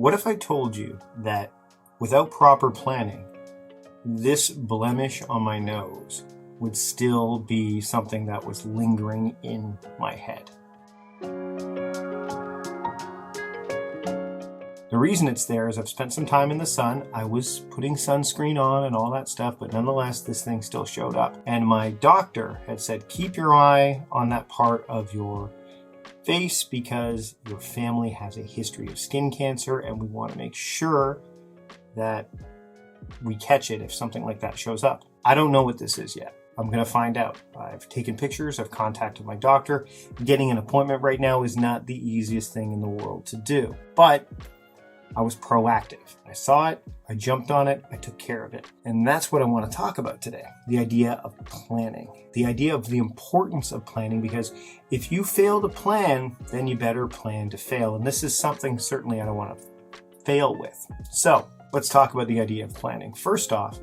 What if I told you that without proper planning, this blemish on my nose would still be something that was lingering in my head? The reason it's there is I've spent some time in the sun. I was putting sunscreen on and all that stuff, but nonetheless, this thing still showed up. And my doctor had said, keep your eye on that part of your face because your family has a history of skin cancer, and we want to make sure that we catch it if something like that shows up. I don't know what this is yet. I'm going to find out. I've taken pictures. I've contacted my doctor. Getting an appointment right now is not the easiest thing in the world to do, but I was proactive. I saw it, I jumped on it, I took care of it. And that's what I want to talk about today. The idea of planning. The idea of the importance of planning, because if you fail to plan, then you better plan to fail. And this is something certainly I don't want to fail with. So let's talk about the idea of planning. First off,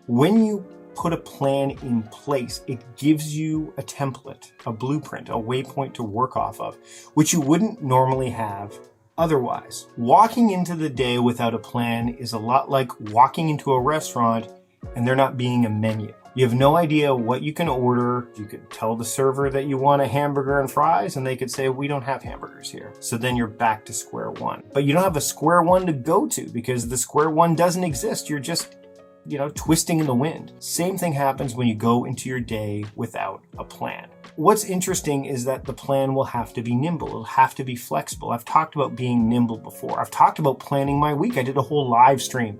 when you put a plan in place, it gives you a template, a blueprint, a waypoint to work off of, which you wouldn't normally have otherwise. Walking into the day without a plan is a lot like walking into a restaurant and there not being a menu. You have no idea what you can order. You could tell the server that you want a hamburger and fries and they could say, we don't have hamburgers here. So then you're back to square one. But you don't have a square one to go to because the square one doesn't exist. You're just, twisting in the wind. Same thing happens when you go into your day without a plan. What's interesting is that the plan will have to be nimble. It'll have to be flexible. I've talked about being nimble before. I've talked about planning my week. I did a whole live stream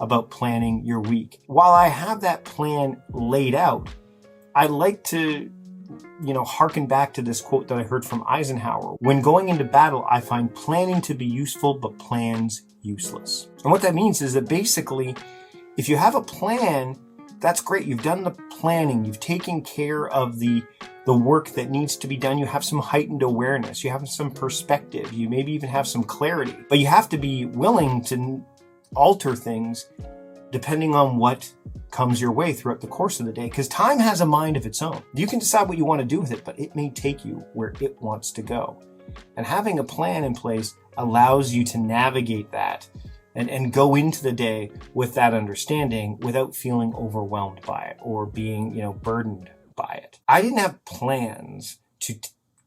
about planning your week. While I have that plan laid out, I like to, hearken back to this quote that I heard from Eisenhower. When going into battle, I find planning to be useful, but plans useless. And what that means is that basically, if you have a plan, that's great. You've done the planning. You've taken care of the work that needs to be done. You have some heightened awareness. You have some perspective. You maybe even have some clarity. But you have to be willing to alter things depending on what comes your way throughout the course of the day, because time has a mind of its own. You can decide what you want to do with it, but it may take you where it wants to go. And having a plan in place allows you to navigate that and go into the day with that understanding without feeling overwhelmed by it or being, burdened by it. I didn't have plans to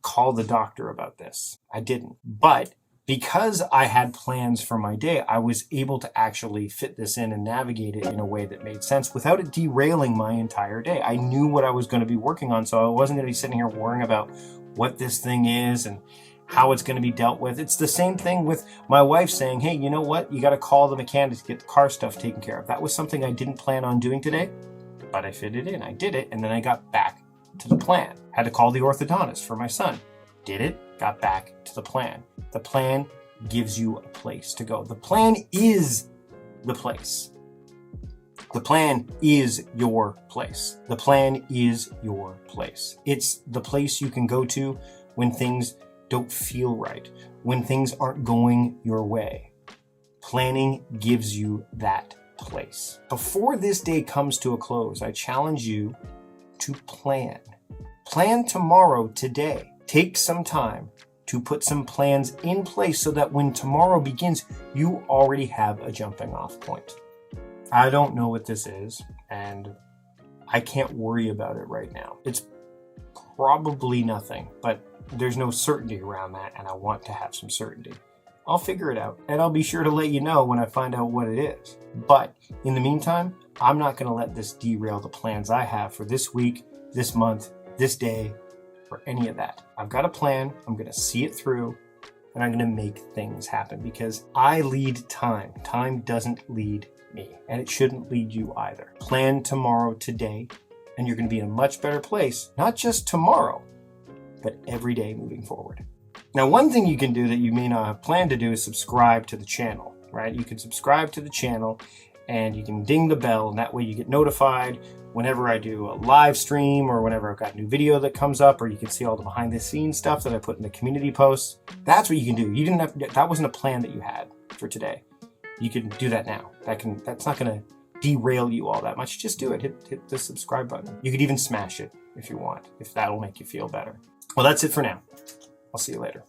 call the doctor about this. I didn't. But because I had plans for my day, I was able to actually fit this in and navigate it in a way that made sense without it derailing my entire day. I knew what I was going to be working on, so I wasn't going to be sitting here worrying about what this thing is and how it's going to be dealt with. It's the same thing with my wife saying, hey, you know what? You got to call the mechanic to get the car stuff taken care of. That was something I didn't plan on doing today, but I fit it in. I did it, and then I got back to the plan. Had to call the orthodontist for my son. Did it, got back to the plan. The plan gives you a place to go. The plan is the place. The plan is your place. The plan is your place. It's the place you can go to when things don't feel right, when things aren't going your way. Planning gives you that place. Before this day comes to a close, I challenge you to plan. Plan tomorrow, today. Take some time to put some plans in place so that when tomorrow begins, you already have a jumping off point. I don't know what this is, and I can't worry about it right now. It's probably nothing, but there's no certainty around that, and I want to have some certainty. I'll figure it out, and I'll be sure to let you know when I find out what it is. But in the meantime, I'm not going to let this derail the plans I have for this week, this month, this day, or any of that. I've got a plan, I'm going to see it through, and I'm going to make things happen because I lead time. Time doesn't lead me, and it shouldn't lead you either. Plan tomorrow, today, and you're going to be in a much better place, not just tomorrow, but every day moving forward. Now, one thing you can do that you may not have planned to do is subscribe to the channel, right? You can subscribe to the channel and you can ding the bell, and that way you get notified whenever I do a live stream or whenever I've got a new video that comes up, or you can see all the behind the scenes stuff that I put in the community posts. That's what you can do. You didn't have to, that wasn't a plan that you had for today. You can do that now. That's not going to derail you all that much. Just do it. Hit the subscribe button. You could even smash it if you want, if that'll make you feel better. Well, that's it for now. I'll see you later.